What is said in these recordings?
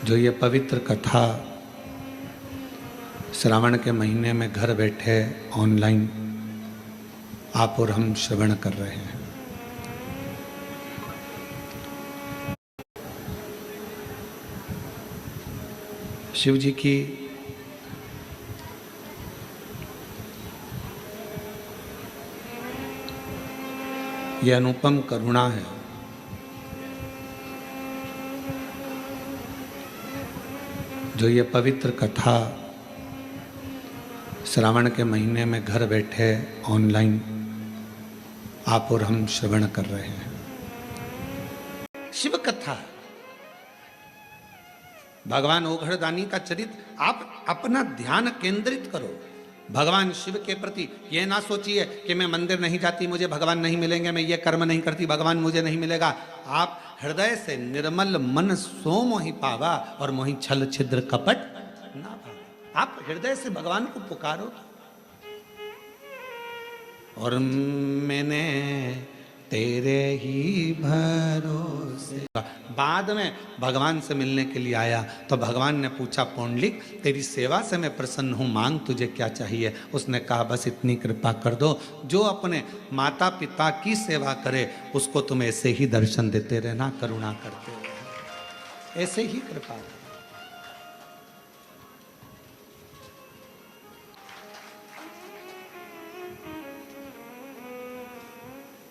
जो ये पवित्र कथा श्रावण के महीने में घर बैठे ऑनलाइन आप और हम श्रवण कर रहे हैं, शिव जी की ये अनुपम करुणा है। जो ये पवित्र कथा श्रावण के महीने में घर बैठे ऑनलाइन आप और हम श्रवण कर रहे हैं, शिव कथा, भगवान ओघड़दानी का चरित्र। आप अपना ध्यान केंद्रित करो भगवान शिव के प्रति। ये ना सोचिए कि मैं मंदिर नहीं जाती मुझे भगवान नहीं मिलेंगे, मैं ये कर्म नहीं करती भगवान मुझे नहीं मिलेगा। आप हृदय से निर्मल मन सो मोहि पावा और मोहि छल छिद्र कपट ना भावा। आप हृदय से भगवान को पुकारो। और मैंने तेरे ही भरोसे। बाद में भगवान से मिलने के लिए आया तो भगवान ने पूछा, पौंडलिक तेरी सेवा से मैं प्रसन्न हूँ, मांग तुझे क्या चाहिए। उसने कहा बस इतनी कृपा कर दो, जो अपने माता पिता की सेवा करे उसको तुम ऐसे ही दर्शन देते रहना, करुणा करते रहना, ऐसे ही कृपा करो।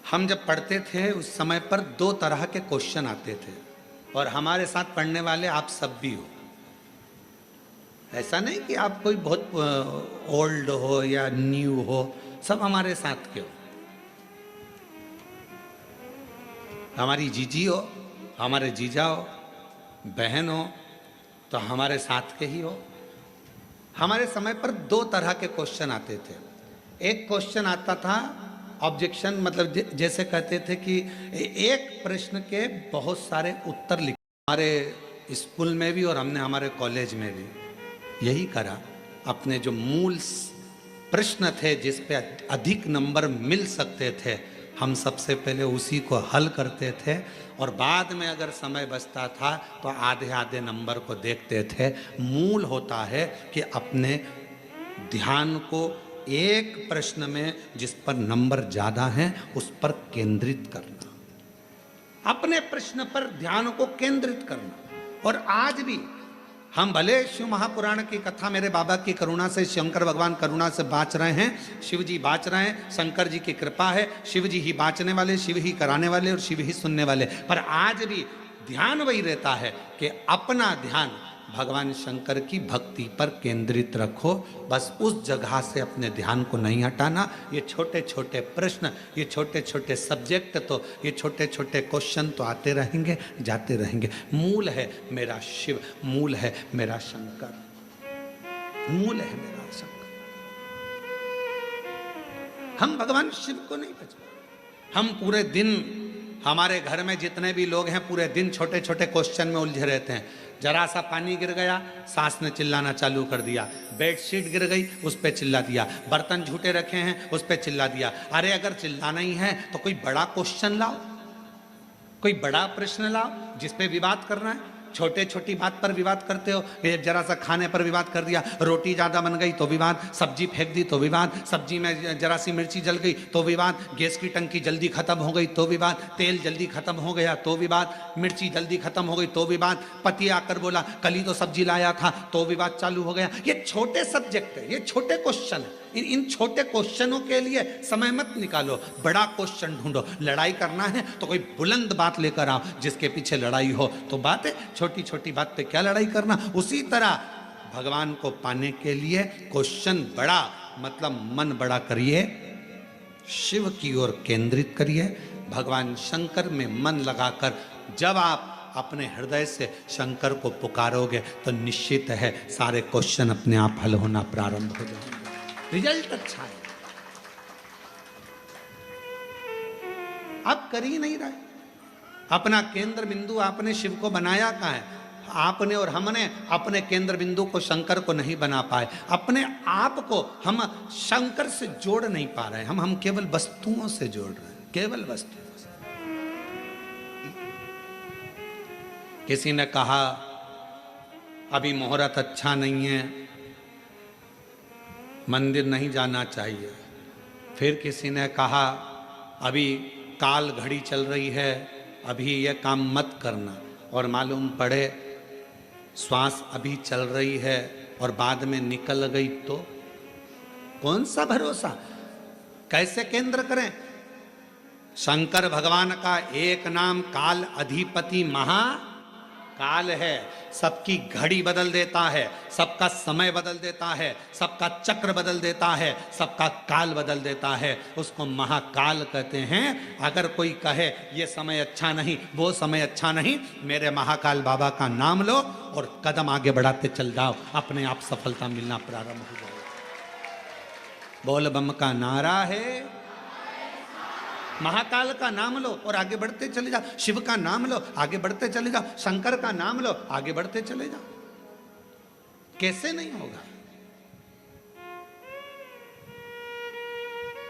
हम जब पढ़ते थे उस समय पर दो तरह के क्वेश्चन आते थे और हमारे साथ पढ़ने वाले आप सब भी हो। ऐसा नहीं कि आप कोई बहुत ओल्ड हो या न्यू हो, सब हमारे साथ के हो। हमारी जीजी हो, हमारे जीजा हो, बहन हो तो हमारे साथ के ही हो। हमारे समय पर दो तरह के क्वेश्चन आते थे। एक क्वेश्चन आता था ऑब्जेक्शन, मतलब जैसे कहते थे कि एक प्रश्न के बहुत सारे उत्तर लिखे। हमारे स्कूल में भी और हमने हमारे कॉलेज में भी यही करा। अपने जो मूल प्रश्न थे जिस पे अधिक नंबर मिल सकते थे, हम सबसे पहले उसी को हल करते थे और बाद में अगर समय बचता था तो आधे आधे नंबर को देखते थे। मूल होता है कि अपने ध्यान को एक प्रश्न में जिस पर नंबर ज्यादा हैं उस पर केंद्रित करना, अपने प्रश्न पर ध्यान को केंद्रित करना। और आज भी हम भले शिव महापुराण की कथा मेरे बाबा की करुणा से, शंकर भगवान करुणा से बाँच रहे हैं, शिव जी बाँच रहे हैं, शंकर जी की कृपा है, शिव जी ही बाँचने वाले, शिव ही कराने वाले और शिव ही सुनने वाले। पर आज भी ध्यान वही रहता है कि अपना ध्यान भगवान शंकर की भक्ति पर केंद्रित रखो। बस उस जगह से अपने ध्यान को नहीं हटाना। ये छोटे छोटे प्रश्न, ये छोटे छोटे सब्जेक्ट, तो ये छोटे छोटे क्वेश्चन तो आते रहेंगे जाते रहेंगे। मूल है मेरा शिव, मूल है मेरा शंकर, मूल है मेरा शंकर। हम भगवान शिव को नहीं बचा। हम पूरे दिन, हमारे घर में जितने भी लोग हैं पूरे दिन छोटे छोटे क्वेश्चन में उलझे रहते हैं। जरा सा पानी गिर गया, सास ने चिल्लाना चालू कर दिया, बेडशीट गिर गई उस पे चिल्ला दिया, बर्तन झूठे रखे हैं उस पे चिल्ला दिया। अरे अगर चिल्लाना ही है तो कोई बड़ा क्वेश्चन लाओ, कोई बड़ा प्रश्न लाओ जिस पे विवाद करना है। छोटे छोटी बात पर विवाद करते हो। जरा सा खाने पर विवाद कर दिया, रोटी ज़्यादा बन गई तो विवाद, सब्जी फेंक दी तो विवाद, सब्जी में जरा सी मिर्ची जल गई तो विवाद, गैस की टंकी जल्दी खत्म हो गई तो विवाद, तेल जल्दी खत्म हो गया तो विवाद, मिर्ची जल्दी खत्म हो गई तो विवाद, पति आकर बोला कल ही तो सब्जी लाया था तो विवाद चालू हो गया। ये छोटे सब्जेक्ट है, ये छोटे क्वेश्चन है। इन छोटे क्वेश्चनों के लिए समय मत निकालो, बड़ा क्वेश्चन ढूंढो। लड़ाई करना है तो कोई बुलंद बात लेकर आओ जिसके पीछे लड़ाई हो। तो बात है छोटी छोटी बात पे क्या लड़ाई करना। उसी तरह भगवान को पाने के लिए क्वेश्चन बड़ा, मतलब मन बड़ा करिए, शिव की ओर केंद्रित करिए। भगवान शंकर में मन लगाकर जब आप अपने हृदय से शंकर को पुकारोगे तो निश्चित है सारे क्वेश्चन अपने आप हल होना प्रारंभ हो जाएंगे। रिजल्ट अच्छा है। आप कर ही नहीं रहे। अपना केंद्र बिंदु आपने शिव को बनाया कहाँ है? आपने और हमने अपने केंद्र बिंदु को शंकर को नहीं बना पाए। अपने आप को हम शंकर से जोड़ नहीं पा रहे। हम केवल वस्तुओं से जोड़ रहे हैं, केवल वस्तुओं से। किसी ने कहा अभी मुहूर्त अच्छा नहीं है, मंदिर नहीं जाना चाहिए। फिर किसी ने कहा अभी काल घड़ी चल रही है, अभी ये काम मत करना, और मालूम पड़े श्वास अभी चल रही है और बाद में निकल गई तो कौन सा भरोसा, कैसे केंद्र करें। शंकर भगवान का एक नाम काल अधिपति महाकाल है, सबकी घड़ी बदल देता है, सबका समय बदल देता है, सबका चक्र बदल देता है, सबका काल बदल देता है, उसको महाकाल कहते हैं। अगर कोई कहे ये समय अच्छा नहीं, वो समय अच्छा नहीं, मेरे महाकाल बाबा का नाम लो और कदम आगे बढ़ाते चल जाओ, अपने आप सफलता मिलना प्रारंभ हो जाए। बोल बम का नारा है, महाकाल का नाम लो और आगे बढ़ते चले जाओ, शिव का नाम लो आगे बढ़ते चले जाओ, शंकर का नाम लो आगे बढ़ते चले जाओ। कैसे नहीं होगा।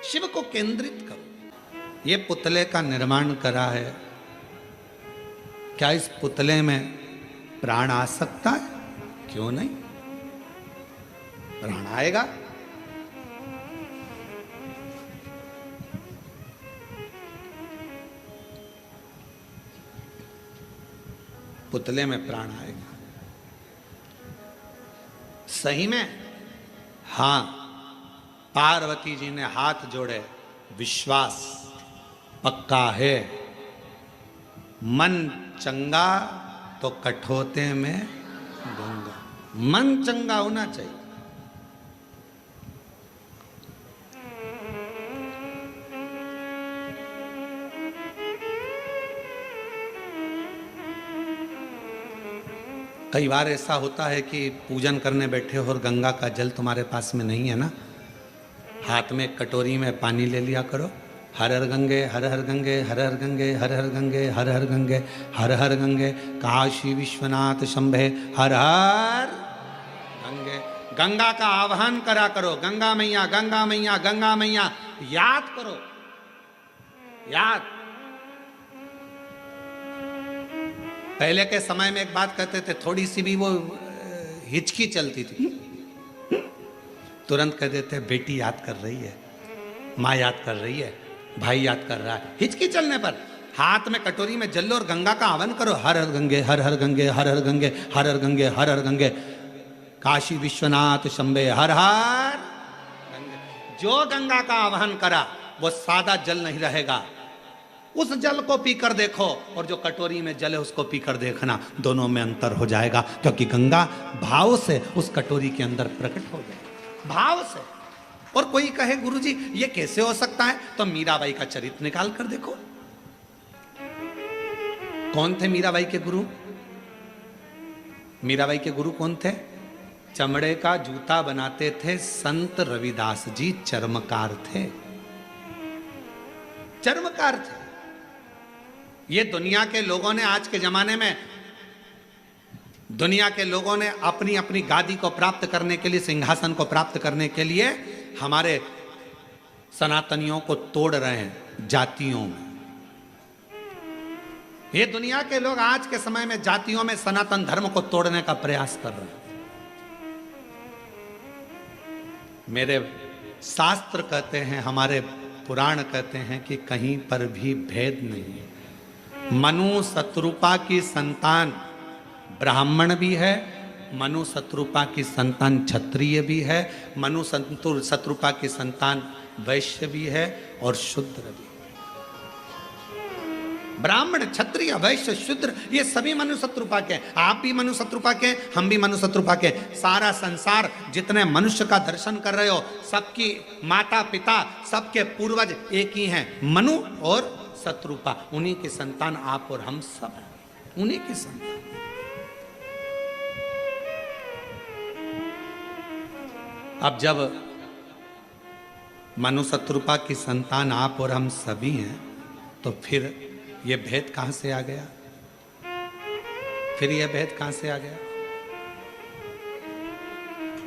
शिव को केंद्रित करो। ये पुतले का निर्माण करा है, क्या इस पुतले में प्राण आ सकता है? क्यों नहीं, प्राण आएगा। पुतले में प्राण आएगा। सही में हां, पार्वती जी ने हाथ जोड़े, विश्वास पक्का है। मन चंगा तो कठोते में गंगा, मन चंगा होना चाहिए। कई बार ऐसा होता है कि पूजन करने बैठे हो और गंगा का जल तुम्हारे पास में नहीं है ना, हाथ में कटोरी में पानी ले लिया करो। हर हर गंगे हर हर गंगे हर हर गंगे हर हर गंगे हर हर गंगे हर हर गंगे, काशी विश्वनाथ शंभे हर हर गंगे। गंगा का आह्वान करा करो, गंगा मैया गंगा मैया गंगा मैया, याद करो, याद। पहले के समय में एक बात कहते थे, थोड़ी सी भी वो हिचकी चलती थी, तुरंत कह देते बेटी याद कर रही है, माँ याद कर रही है, भाई याद कर रहा है। हिचकी चलने पर हाथ में कटोरी में जल लो और गंगा का आह्वान करो, हर हर गंगे हर हर गंगे हर हर गंगे हर हर गंगे हर हर गंगे, काशी विश्वनाथ शंभे हर हर गंगे। जो गंगा का आह्वान करा वो सादा जल नहीं रहेगा, उस जल को पीकर देखो और जो कटोरी में जल है उसको पीकर देखना, दोनों में अंतर हो जाएगा, क्योंकि गंगा भाव से उस कटोरी के अंदर प्रकट हो जाएगी, भाव से। और कोई कहे गुरुजी ये कैसे हो सकता है, तो मीराबाई का चरित्र निकाल कर देखो। कौन थे मीराबाई के गुरु? मीराबाई के गुरु कौन थे? चमड़े का जूता बनाते थे संत रविदास जी, चर्मकार थे, चर्मकार थे। ये दुनिया के लोगों ने, आज के जमाने में दुनिया के लोगों ने अपनी अपनी गादी को प्राप्त करने के लिए, सिंहासन को प्राप्त करने के लिए हमारे सनातनियों को तोड़ रहे हैं जातियों में। ये दुनिया के लोग आज के समय में जातियों में सनातन धर्म को तोड़ने का प्रयास कर रहे हैं। मेरे शास्त्र कहते हैं, हमारे पुराण कहते हैं कि कहीं पर भी भेद नहीं है। मनु शत्रुपा की संतान ब्राह्मण भी है, मनु शत्रुपा की संतान क्षत्रिय भी है, मनु शत्रुपा की संतान वैश्य भी है और शूद्र भी। ब्राह्मण क्षत्रिय वैश्य शूद्र ये सभी मनु शत्रुपा के। आप भी मनु शत्रुपा के, हम भी मनु शत्रुपा के। सारा संसार जितने मनुष्य का दर्शन कर रहे हो, सबकी माता पिता सबके पूर्वज एक ही हैं, मनु और शत्रुपा। उन्हीं के संतान आप और हम सब हैं, उन्हीं के संतान। अब जब मनु शत्रुपा की संतान आप और हम सभी हैं, तो फिर ये भेद कहां से आ गया? फिर ये भेद कहां से आ गया?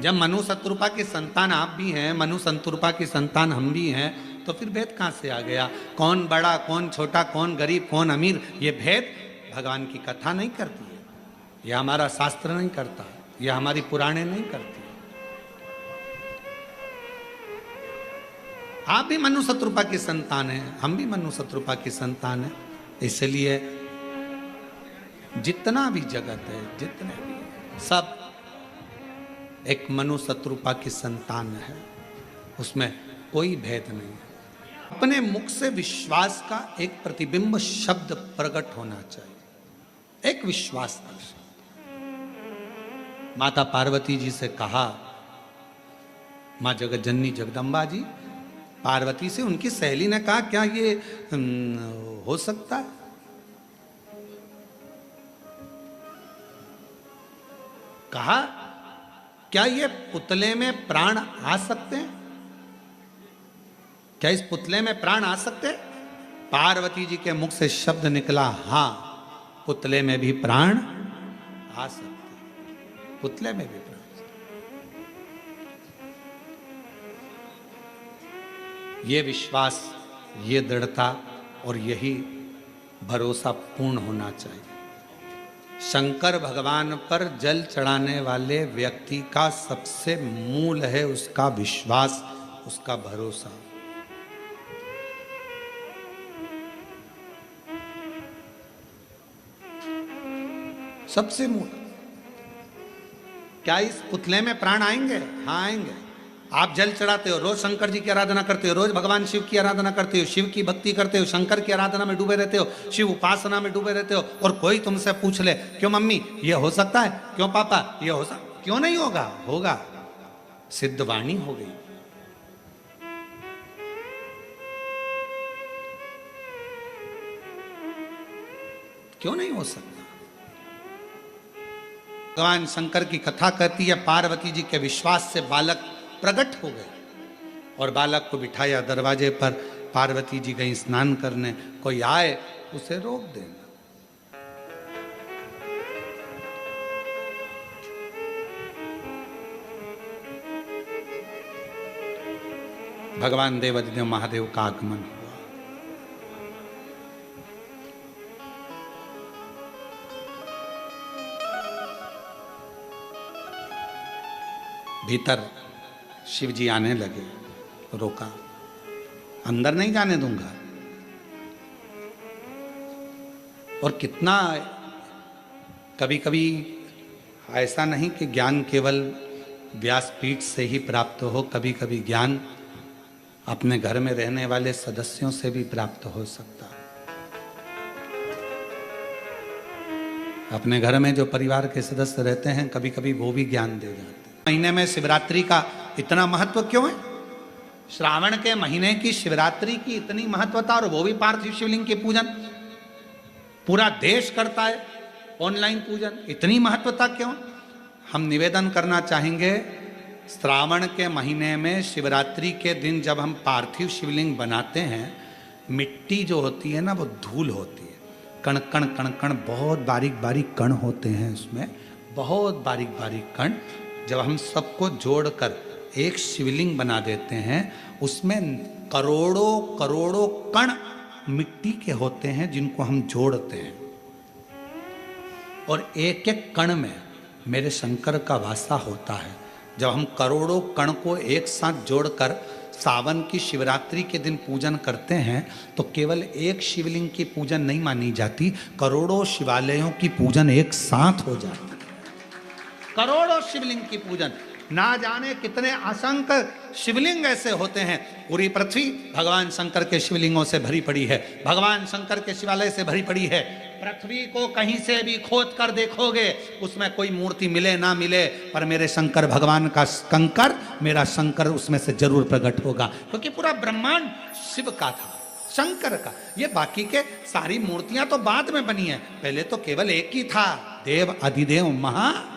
जब मनु शत्रुपा की संतान आप भी हैं, मनु शत्रुपा की संतान हम भी हैं, तो फिर भेद कहां से आ गया? कौन बड़ा कौन छोटा, कौन गरीब कौन अमीर, ये भेद भगवान की कथा नहीं करती है, ये हमारा शास्त्र नहीं करता, यह हमारी पुराणे नहीं करती। आप भी मनु शत्रुपा की संतान हैं, हम भी मनु शत्रुपा की संतान हैं। इसलिए जितना भी जगत है, जितने भी है, सब एक मनु शत्रुपा की संतान है, उसमें कोई भेद नहीं है। अपने मुख से विश्वास का एक प्रतिबिंब शब्द प्रकट होना चाहिए, एक विश्वास का शब्द। माता पार्वती जी से कहा, मां जगत जननी जगदम्बा जी, पार्वती से उनकी सहेली ने कहा, क्या ये हो सकता है? कहा, क्या ये पुतले में प्राण आ सकते हैं? क्या इस पुतले में प्राण आ सकते हैं? पार्वती जी के मुख से शब्द निकला, हां, पुतले में भी प्राण आ सकते हैं, पुतले में भी प्राण। ये विश्वास, ये दृढ़ता और यही भरोसा पूर्ण होना चाहिए। शंकर भगवान पर जल चढ़ाने वाले व्यक्ति का सबसे मूल है उसका विश्वास, उसका भरोसा। सबसे मूल। क्या इस पुतले में प्राण आएंगे? हाँ, आएंगे। आप जल चढ़ाते हो, रोज शंकर जी की आराधना करते हो, रोज भगवान शिव की आराधना करते हो, शिव की भक्ति करते हो, शंकर की आराधना में डूबे रहते हो, शिव उपासना में डूबे रहते हो, और कोई तुमसे पूछ ले, क्यों मम्मी ये हो सकता है, क्यों पापा ये हो सकता, क्यों नहीं होगा? होगा, सिद्धवाणी हो गई। क्यों नहीं हो सकता? भगवान शंकर की कथा कहती है, पार्वती जी के विश्वास से बालक प्रकट हो गए और बालक को बिठाया दरवाजे पर। पार्वती जी गई स्नान करने, कोई आए उसे रोक देना। भगवान देवाधिदेव महादेव का आगमन हुआ। भीतर शिव जी आने लगे, रोका, अंदर नहीं जाने दूंगा। और कितना, कभी कभी ऐसा नहीं कि ज्ञान केवल व्यासपीठ से ही प्राप्त हो, कभी कभी ज्ञान अपने घर में रहने वाले सदस्यों से भी प्राप्त हो सकता है। अपने घर में जो परिवार के सदस्य रहते हैं, कभी कभी वो भी ज्ञान दे जाते हैं। महीने में शिवरात्रि का इतना महत्व क्यों है? श्रावण के महीने की शिवरात्रि की इतनी महत्वता, और वो भी पार्थिव शिवलिंग के पूजन पूरा देश करता है, ऑनलाइन पूजन, इतनी महत्वता क्यों? हम निवेदन करना चाहेंगे, श्रावण के महीने में शिवरात्रि के दिन जब हम पार्थिव शिवलिंग बनाते हैं, मिट्टी जो होती है ना, वो धूल होती है, कण कण कण कण, बहुत बारीक बारीक कण होते हैं उसमें, बहुत बारीक बारीक कण। जब हम सबको जोड़कर एक शिवलिंग बना देते हैं, उसमें करोड़ों करोड़ों कण मिट्टी के होते हैं जिनको हम जोड़ते हैं, और एक एक कण में मेरे शंकर का वासा होता है। जब हम करोड़ों कण को एक साथ जोड़कर सावन की शिवरात्रि के दिन पूजन करते हैं, तो केवल एक शिवलिंग की पूजन नहीं मानी जाती, करोड़ों शिवालयों की पूजन एक साथ हो जाती है। करोड़ों शिवलिंग की पूजन, ना जाने कितने असंख्य शिवलिंग ऐसे होते हैं। पूरी पृथ्वी भगवान शंकर के शिवलिंगों से भरी पड़ी है, भगवान शंकर के शिवालय से भरी पड़ी है। पृथ्वी को कहीं से भी खोद कर देखोगे, उसमें कोई मूर्ति मिले ना मिले, पर मेरे शंकर भगवान का कंकर, मेरा शंकर उसमें से जरूर प्रकट होगा, क्योंकि पूरा ब्रह्मांड शिव का था, शंकर का। ये बाकी के सारी मूर्तियां तो बाद में बनी है, पहले तो केवल एक ही था, देव अधिदेव महादेव।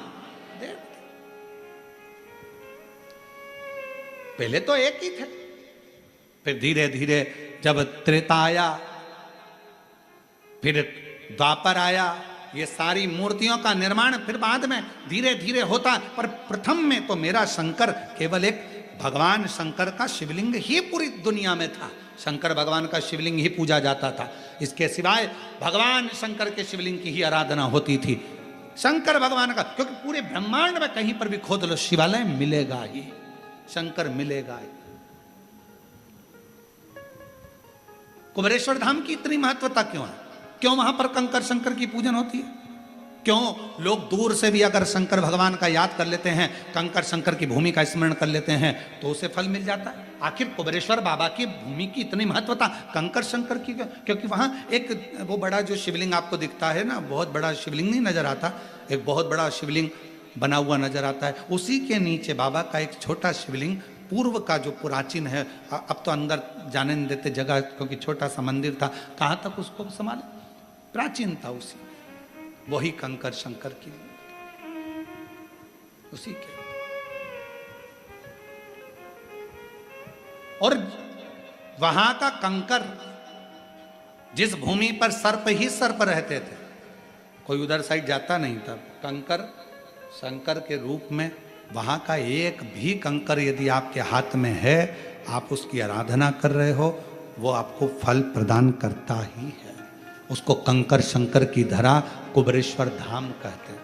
पहले तो एक ही थे, फिर धीरे धीरे जब त्रेता आया, फिर द्वापर आया, ये सारी मूर्तियों का निर्माण फिर बाद में धीरे धीरे होता, पर प्रथम में तो मेरा शंकर केवल एक भगवान शंकर का शिवलिंग ही पूरी दुनिया में था। शंकर भगवान का शिवलिंग ही पूजा जाता था, इसके सिवाय भगवान शंकर के शिवलिंग की ही आराधना होती थी। शंकर भगवान का, क्योंकि पूरे ब्रह्मांड में कहीं पर भी खोद लो शिवालय मिलेगा ही, शंकर मिलेगा ही। कुबेरेश्वर धाम की इतनी महत्वता क्यों है? क्यों वहां पर कंकर शंकर की पूजन होती है? क्यों लोग दूर से भी अगर शंकर भगवान का याद कर लेते हैं, कंकर शंकर की भूमि का स्मरण कर लेते हैं, तो उसे फल मिल जाता है? आखिर कुबेरेश्वर बाबा की भूमि की इतनी महत्वता कंकर शंकर की क्यों? क्योंकि वहां एक वो बड़ा जो शिवलिंग आपको दिखता है ना, बहुत बड़ा शिवलिंग नहीं नजर आता, एक बहुत बड़ा शिवलिंग बना हुआ नजर आता है, उसी के नीचे बाबा का एक छोटा शिवलिंग पूर्व का जो प्राचीन है, अब तो अंदर जाने नहीं देते जगह, क्योंकि छोटा सा मंदिर था, कहाँ तक उसको संभाले, प्राचीन था उसी, वही कंकर शंकर की उसी के। और वहां का कंकर, जिस भूमि पर सर्प ही सर्प रहते थे, कोई उधर साइड जाता नहीं था, कंकर शंकर के रूप में वहां का एक भी कंकर यदि आपके हाथ में है, आप उसकी आराधना कर रहे हो, वो आपको फल प्रदान करता ही है। उसको कंकर शंकर की धरा कुबेरेश्वर धाम कहते हैं।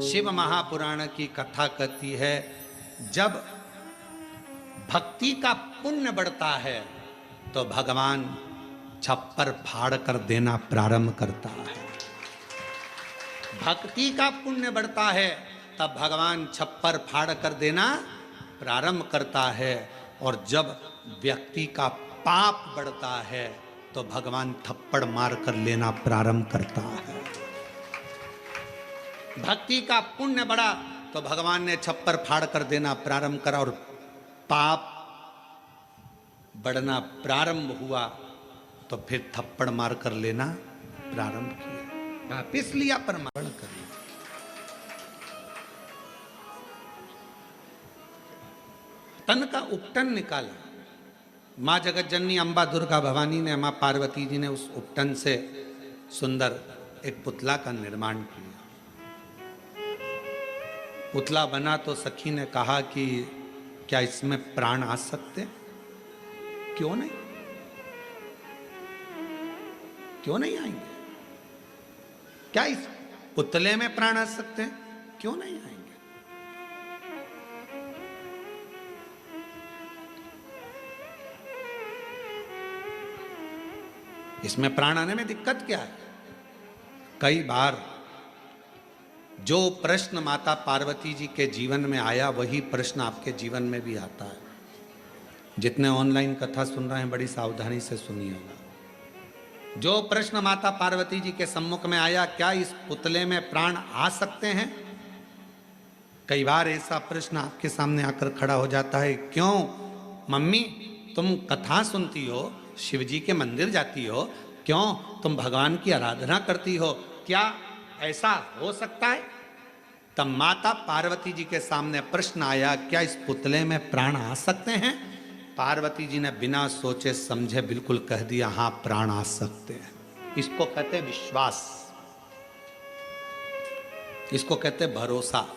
शिव महापुराण की कथा कहती है, जब भक्ति का पुण्य बढ़ता है तो भगवान छप्पर फाड़ कर देना प्रारंभ करता है। भक्ति का पुण्य बढ़ता है तब भगवान छप्पर फाड़ कर देना प्रारंभ करता है, और जब व्यक्ति का पाप बढ़ता है तो भगवान थप्पड़ मार कर लेना प्रारंभ करता है। भक्ति का पुण्य बढ़ा तो भगवान ने छप्पर फाड़ कर देना प्रारंभ करा, और पाप बढ़ना प्रारंभ हुआ तो फिर थप्पड़ मार कर लेना प्रारंभ किया, वापिस लिया परमारण कर लिया। तन का उपटन निकाला, माँ जगत जननी अम्बा दुर्गा भवानी ने, माँ पार्वती जी ने उस उपटन से सुंदर एक पुतला का निर्माण किया। पुतला बना तो सखी ने कहा कि क्या इसमें प्राण आ सकते? क्यों नहीं, क्यों नहीं आएंगे? क्या इस पुतले में प्राण आ सकते हैं? क्यों नहीं आएंगे? इसमें प्राण आने में दिक्कत क्या है? कई बार जो प्रश्न माता पार्वती जी के जीवन में आया, वही प्रश्न आपके जीवन में भी आता है। जितने ऑनलाइन कथा सुन रहे हैं, बड़ी सावधानी से सुनिएगा। जो प्रश्न माता पार्वती जी के सम्मुख में आया, क्या इस पुतले में प्राण आ सकते हैं? कई बार ऐसा प्रश्न आपके सामने आकर खड़ा हो जाता है, क्यों मम्मी तुम कथा सुनती हो, शिव जी के मंदिर जाती हो, क्यों तुम भगवान की आराधना करती हो, क्या ऐसा हो सकता है? तब माता पार्वती जी के सामने प्रश्न आया, क्या इस पुतले में प्राण आ सकते हैं? पार्वती जी ने बिना सोचे समझे बिल्कुल कह दिया, हाँ प्राण आ सकते हैं। इसको कहते विश्वास, इसको कहते भरोसा।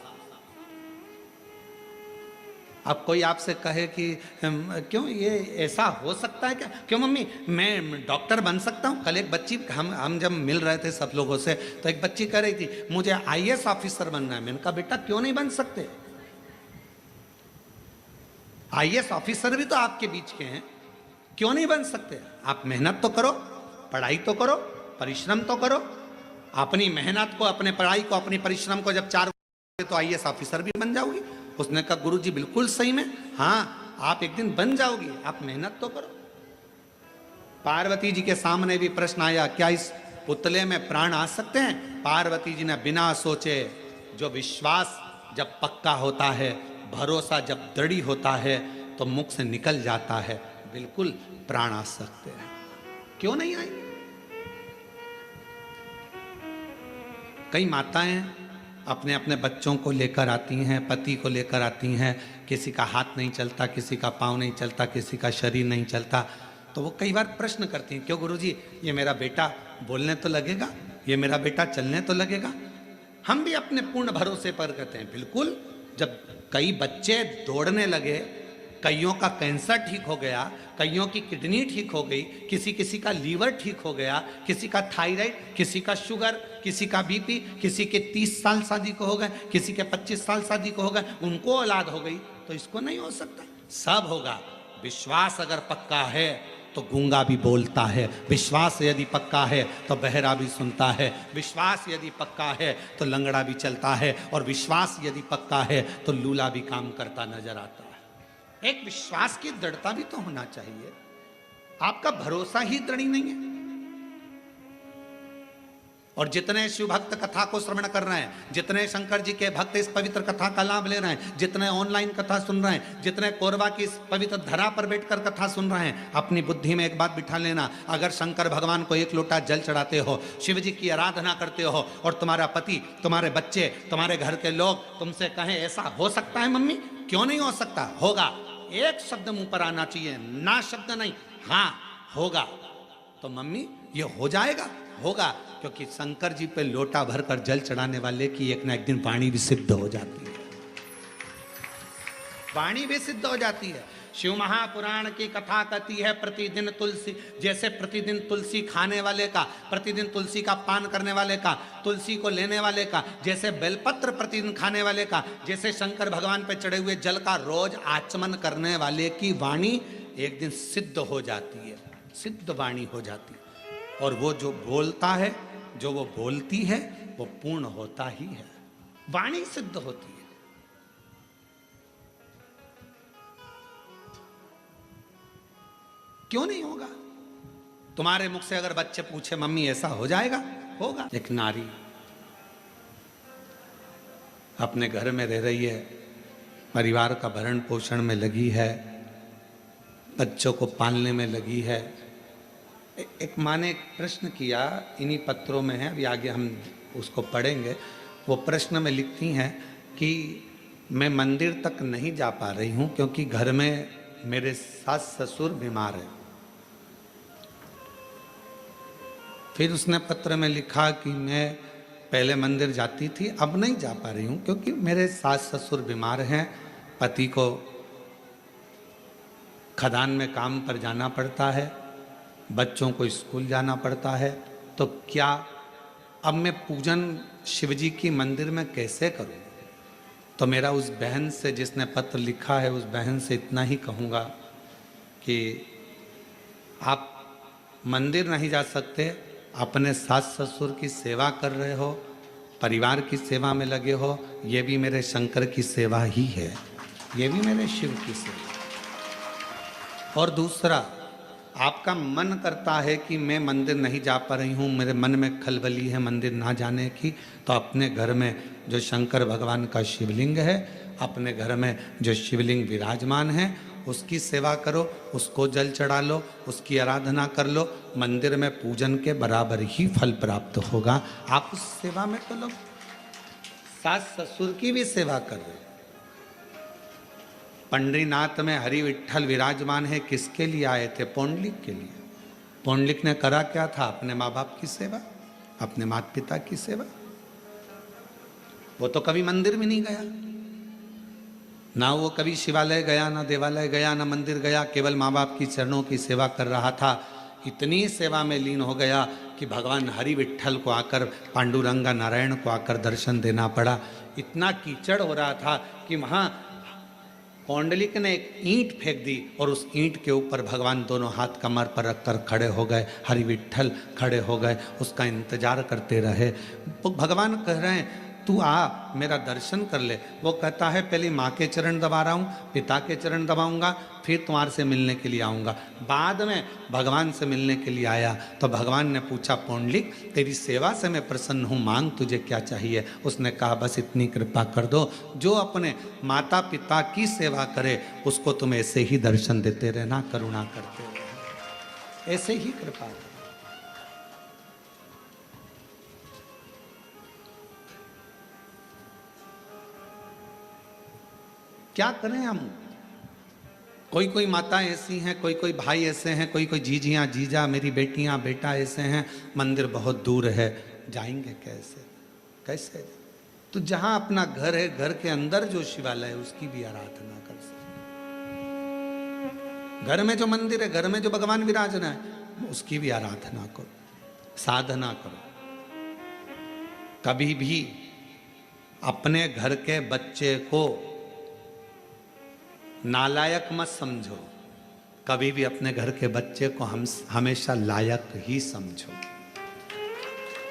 अब कोई आपसे कहे कि क्यों ये ऐसा हो सकता है क्या? क्यों मम्मी मैं डॉक्टर बन सकता हूँ? कल एक बच्ची, हम जब मिल रहे थे सब लोगों से, तो एक बच्ची कह रही थी मुझे आईएएस ऑफिसर बनना है। मैंने कहा बेटा क्यों नहीं बन सकते? आईएएस ऑफिसर भी तो आपके बीच के हैं, क्यों नहीं बन सकते? आप मेहनत तो करो, पढ़ाई तो करो, परिश्रम तो करो। अपनी मेहनत को, अपने पढ़ाई को, अपनी परिश्रम को जब 4 तो आईएएस ऑफिसर भी बन जाओगी। उसने कहा गुरुजी बिल्कुल सही में, हाँ आप एक दिन बन जाओगी, आप मेहनत तो करो। पार्वती जी के सामने भी प्रश्न आया, क्या इस पुतले में प्राण आ सकते हैं? पार्वती जी ने बिना सोचे, जो विश्वास जब पक्का होता है, भरोसा जब दृढ़ होता है, तो मुख से निकल जाता है, बिल्कुल प्राण आ सकते हैं, क्यों नहीं आएंगे? कई माताएं अपने अपने बच्चों को लेकर आती हैं, पति को लेकर आती हैं, किसी का हाथ नहीं चलता, किसी का पाँव नहीं चलता, किसी का शरीर नहीं चलता, तो वो कई बार प्रश्न करती हैं, क्यों गुरुजी ये मेरा बेटा बोलने तो लगेगा, ये मेरा बेटा चलने तो लगेगा? हम भी अपने पूर्ण भरोसे पर कहते हैं बिल्कुल। जब कई बच्चे दौड़ने लगे कईयों का कैंसर ठीक हो गया, कईयों की किडनी ठीक हो गई, किसी किसी का लीवर ठीक हो गया, किसी का थायराइड, किसी का शुगर, किसी का बीपी, किसी के 30 साल शादी को हो गए, किसी के 25 साल शादी को हो गए, उनको औलाद हो गई। तो इसको नहीं हो सकता? सब होगा। विश्वास अगर पक्का है तो गूंगा भी बोलता है, विश्वास यदि पक्का है तो बहरा भी सुनता है, विश्वास यदि पक्का है तो लंगड़ा भी चलता है, और विश्वास यदि पक्का है तो लूला भी काम करता नजर आता है। एक विश्वास की दृढ़ता भी तो होना चाहिए। आपका भरोसा ही दृढ़ नहीं है। और जितने शिव भक्त कथा को श्रवण कर रहे हैं, जितने शंकर जी के भक्त इस पवित्र कथा का लाभ ले रहे हैं, जितने ऑनलाइन कथा सुन रहे हैं, जितने कोरबा की इस पवित्र धरा पर बैठकर कथा सुन रहे हैं, अपनी बुद्धि में एक बात बिठा लेना, अगर शंकर भगवान को एक लोटा जल चढ़ाते हो, शिव जी की आराधना करते हो, और तुम्हारा पति, तुम्हारे बच्चे, तुम्हारे घर के लोग तुमसे कहें ऐसा हो सकता है मम्मी, क्यों नहीं हो सकता? होगा। एक शब्द मुंह पर आना चाहिए, ना शब्द नहीं, हाँ होगा। तो मम्मी ये हो जाएगा, होगा, क्योंकि शंकर जी पे लोटा भरकर जल चढ़ाने वाले की एक ना एक दिन वाणी भी सिद्ध हो जाती है। वाणी भी सिद्ध हो जाती है। शिव महापुराण की कथा कहती है प्रतिदिन तुलसी, जैसे प्रतिदिन तुलसी खाने वाले का, प्रतिदिन तुलसी का पान करने वाले का, तुलसी को लेने वाले का, जैसे बेलपत्र प्रतिदिन खाने वाले का, जैसे शंकर भगवान पे चढ़े हुए जल का रोज आचमन करने वाले की वाणी एक दिन सिद्ध हो जाती है, सिद्ध वाणी हो जाती है। और वो जो बोलता है, जो वो बोलती है, वो पूर्ण होता ही है, वाणी सिद्ध होती है। क्यों नहीं होगा? तुम्हारे मुख से अगर बच्चे पूछे मम्मी ऐसा हो जाएगा, होगा। एक नारी अपने घर में रह रही है, परिवार का भरण पोषण में लगी है, बच्चों को पालने में लगी है। एक माँ ने एक प्रश्न किया, इन्हीं पत्रों में है, अभी आगे हम उसको पढ़ेंगे। वो प्रश्न में लिखती हैं कि मैं मंदिर तक नहीं जा पा रही हूँ क्योंकि घर में मेरे सास ससुर बीमार हैं। फिर उसने पत्र में लिखा कि मैं पहले मंदिर जाती थी, अब नहीं जा पा रही हूँ क्योंकि मेरे सास ससुर बीमार हैं, पति को खदान में काम पर जाना पड़ता है, बच्चों को स्कूल जाना पड़ता है, तो क्या अब मैं पूजन शिवजी की मंदिर में कैसे करूं? तो मेरा उस बहन से, जिसने पत्र लिखा है, उस बहन से इतना ही कहूँगा कि आप मंदिर नहीं जा सकते, अपने सास ससुर की सेवा कर रहे हो, परिवार की सेवा में लगे हो, ये भी मेरे शंकर की सेवा ही है, ये भी मेरे शिव की सेवा। और दूसरा, आपका मन करता है कि मैं मंदिर नहीं जा पा रही हूँ, मेरे मन में खलबली है मंदिर ना जाने की, तो अपने घर में जो शंकर भगवान का शिवलिंग है, अपने घर में जो शिवलिंग विराजमान है, उसकी सेवा करो, उसको जल चढ़ा लो, उसकी आराधना कर लो, मंदिर में पूजन के बराबर ही फल प्राप्त होगा। आप उस सेवा में तो लोग सास ससुर की भी सेवा कर रहे हो। पंडरीनाथ में हरि विठ्ठल विराजमान है, किसके लिए आए थे? पौंडलिक के लिए। पौंडलिक ने करा क्या था? अपने माँ बाप की सेवा, अपने माता पिता की सेवा। वो तो कभी मंदिर में नहीं गया, ना वो कभी शिवालय गया, ना देवालय गया, ना मंदिर गया, केवल माँ बाप की चरणों की सेवा कर रहा था। इतनी सेवा में लीन हो गया कि भगवान हरि विठ्ठल को आकर, पांडुरंगा नारायण को आकर दर्शन देना पड़ा। इतना कीचड़ हो रहा था कि वहाँ पौंडलिक ने एक ईंट फेंक दी और उस ईंट के ऊपर भगवान दोनों हाथ कमर पर रखकर खड़े हो गए, हरि विठ्ठल खड़े हो गए, उसका इंतजार करते रहे। तो भगवान कह रहे हैं तू आ, मेरा दर्शन कर ले। वो कहता है पहले माँ के चरण दबा रहा हूँ, पिता के चरण दबाऊंगा, फिर तुम्हारे से मिलने के लिए आऊँगा। बाद में भगवान से मिलने के लिए आया तो भगवान ने पूछा, पौंडलिक तेरी सेवा से मैं प्रसन्न हूँ, मांग तुझे क्या चाहिए? उसने कहा बस इतनी कृपा कर दो, जो अपने माता पिता की सेवा करे उसको तुम ऐसे ही दर्शन देते रहना, करुणा करते रहना, ऐसे ही कृपा करो। क्या करें हम? कोई कोई माता ऐसी हैं, कोई कोई भाई ऐसे हैं, कोई कोई जीजियाँ जीजा, मेरी बेटियाँ बेटा ऐसे हैं, मंदिर बहुत दूर है, जाएंगे कैसे? कैसे? तो जहाँ अपना घर है, घर के अंदर जो शिवालय है उसकी भी आराधना कर सकते। घर में जो मंदिर है, घर में जो भगवान विराज रहा है, उसकी भी आराधना करो, साधना करो। कभी भी अपने घर के बच्चे को नालायक मत समझो, कभी भी अपने घर के बच्चे को हम हमेशा लायक ही समझो।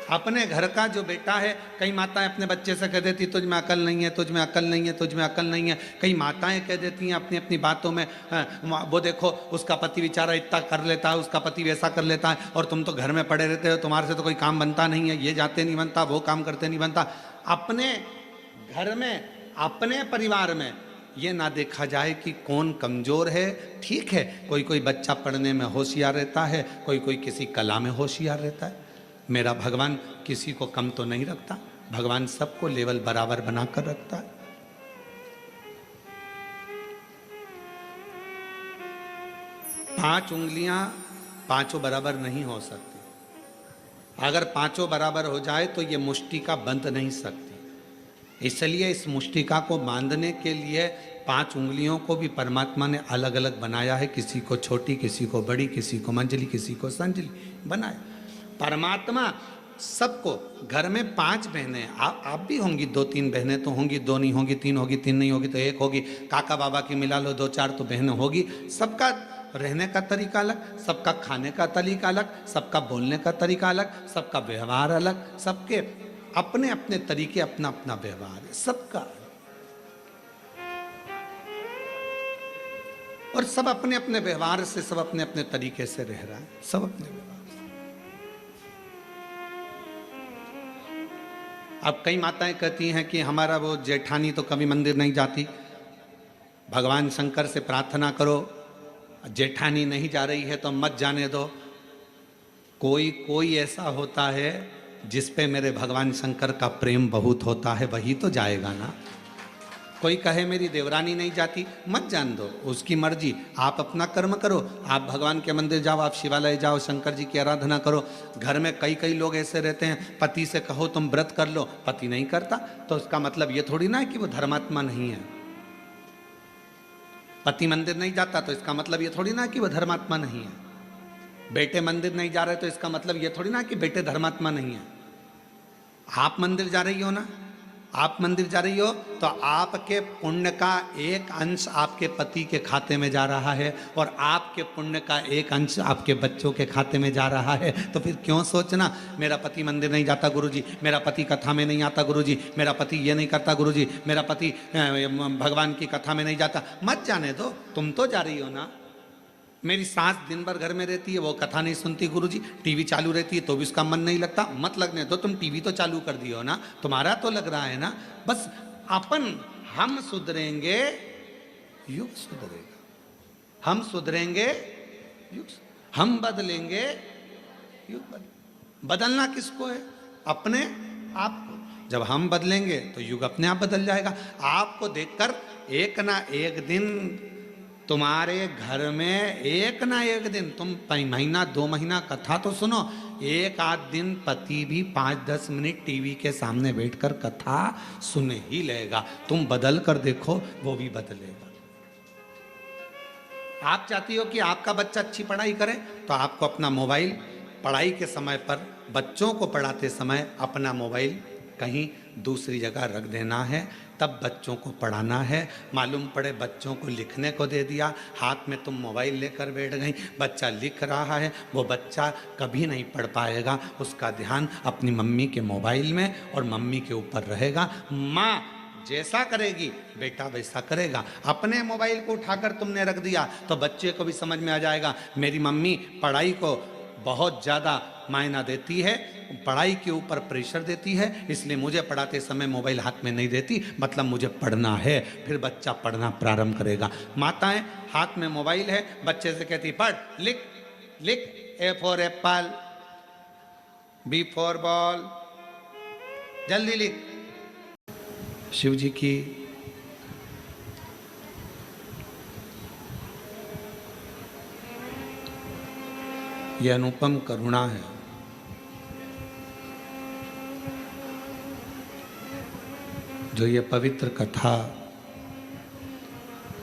अपने घर का जो बेटा है, कई माताएं अपने बच्चे से कह देती तुझ में अकल नहीं है, तुझ में अकल नहीं है, तुझ में अकल नहीं है। कई माताएं कह देती हैं अपनी अपनी बातों में, वो देखो उसका पति बेचारा इतना कर लेता है, उसका पति वैसा कर लेता है, और तुम तो घर में पड़े रहते हो, तुम्हारे से तो कोई काम बनता नहीं है, ये जाते नहीं बनता, वो काम करते नहीं बनता। अपने घर में, अपने परिवार में ये ना देखा जाए कि कौन कमज़ोर है। ठीक है, कोई कोई बच्चा पढ़ने में होशियार रहता है, कोई कोई किसी कला में होशियार रहता है। मेरा भगवान किसी को कम तो नहीं रखता, भगवान सबको लेवल बराबर बनाकर रखता है। पांच उंगलियां पांचों बराबर नहीं हो सकती। अगर पांचों बराबर हो जाए तो ये मुष्टिका बंध नहीं सकती। इसलिए इस मुष्टिका को बांधने के लिए पांच उंगलियों को भी परमात्मा ने अलग अलग बनाया है। किसी को छोटी, किसी को बड़ी, किसी को मंजली, किसी को संजली बनाया। परमात्मा सबको, घर में पांच बहनें, आप भी होंगी, दो तीन बहनें तो होंगी, दो नहीं होगी, तीन होगी, तीन नहीं होगी तो एक होगी, काका बाबा की मिला लो, दो चार तो बहनें होगी। सबका रहने का तरीका अलग, सबका खाने का तरीका अलग, सबका बोलने का तरीका अलग, सबका व्यवहार अलग, सबके अपने अपने तरीके, अपना अपना व्यवहार है सबका, और सब अपने अपने व्यवहार से, सब अपने अपने तरीके से रह रहा है, सब अपने व्यवहार। अब कई माताएं कहती हैं कि हमारा वो जेठानी तो कभी मंदिर नहीं जाती, भगवान शंकर से प्रार्थना करो, जेठानी नहीं जा रही है तो मत जाने दो। कोई कोई ऐसा होता है जिस पे मेरे भगवान शंकर का प्रेम बहुत होता है, वही तो जाएगा ना। कोई कहे मेरी देवरानी नहीं जाती, मत जान दो, उसकी मर्जी। आप अपना कर्म करो, आप भगवान के मंदिर जाओ, आप शिवालय जाओ, शंकर जी की आराधना करो। घर में कई कई लोग ऐसे रहते हैं, पति से कहो तुम व्रत कर लो, पति नहीं करता, तो उसका मतलब ये थोड़ी ना है कि वो धर्मात्मा नहीं है। पति मंदिर नहीं जाता तो इसका मतलब ये थोड़ी ना कि वो धर्मात्मा नहीं है। बेटे मंदिर नहीं जा रहे तो इसका मतलब ये थोड़ी ना कि बेटे धर्मात्मा नहीं है। आप मंदिर जा रही हो ना, आप मंदिर जा रही हो तो आपके पुण्य का एक अंश आपके पति के खाते में जा रहा है, और आपके पुण्य का एक अंश आपके बच्चों के खाते में जा रहा है। तो फिर क्यों सोचना मेरा पति मंदिर नहीं जाता गुरुजी, मेरा पति कथा में नहीं आता गुरुजी, मेरा पति ये नहीं करता गुरुजी, मेरा पति भगवान की कथा में नहीं जाता। मत जाने दो, तुम तो जा रही हो ना। मेरी सास दिन भर घर में रहती है, वो कथा नहीं सुनती गुरुजी, टीवी चालू रहती है तो भी उसका मन नहीं लगता। मत लगने दो, तुम टीवी तो चालू कर दियो ना, तुम्हारा तो लग रहा है ना। बस अपन, हम सुधरेंगे युग सुधरेगा, हम सुधरेंगे युग, हम बदलेंगे युग बदलना किसको है? अपने आप को। जब हम बदलेंगे तो युग अपने आप बदल जाएगा। आपको देखकर एक ना एक दिन तुम्हारे घर में, एक ना एक दिन, तुम महीना 2 महीना कथा तो सुनो, एक आध दिन पति भी 5-10 मिनट टीवी के सामने बैठकर कथा सुन ही लेगा। तुम बदल कर देखो, वो भी बदलेगा। आप चाहती हो कि आपका बच्चा अच्छी पढ़ाई करे, तो आपको अपना मोबाइल पढ़ाई के समय पर, बच्चों को पढ़ाते समय अपना मोबाइल कहीं दूसरी जगह रख देना है, तब बच्चों को पढ़ाना है। मालूम पड़े बच्चों को लिखने को दे दिया, हाथ में तुम मोबाइल लेकर बैठ गई, बच्चा लिख रहा है, वो बच्चा कभी नहीं पढ़ पाएगा। उसका ध्यान अपनी मम्मी के मोबाइल में और मम्मी के ऊपर रहेगा। माँ जैसा करेगी बेटा वैसा करेगा। अपने मोबाइल को उठाकर तुमने रख दिया तो बच्चे को भी समझ में आ जाएगा मेरी मम्मी पढ़ाई को बहुत ज़्यादा मायना देती है, पढ़ाई के ऊपर प्रेशर देती है, इसलिए मुझे पढ़ाते समय मोबाइल हाथ में नहीं देती, मतलब मुझे पढ़ना है। फिर बच्चा पढ़ना प्रारंभ करेगा। माताएं हाथ में मोबाइल है, बच्चे से कहती पढ़, लिख लिख, A for apple, B for ball, जल्दी लिख। शिव जी की यह अनुपम करुणा है। जो ये पवित्र कथा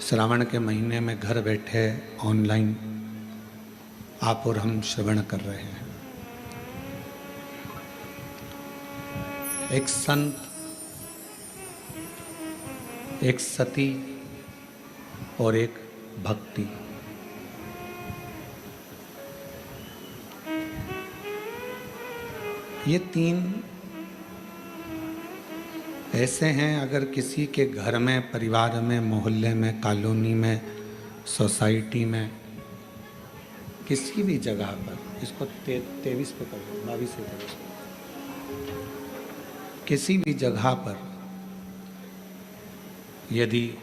श्रावण के महीने में घर बैठे ऑनलाइन आप और हम श्रवण कर रहे हैं। एक संत, एक सती और एक भक्ति। ये तीन ऐसे हैं, अगर किसी के घर में, परिवार में, मोहल्ले में, कॉलोनी में, सोसाइटी में, किसी भी जगह पर, इसको 23 पे कर दो, 22 से 23, किसी भी जगह पर यदि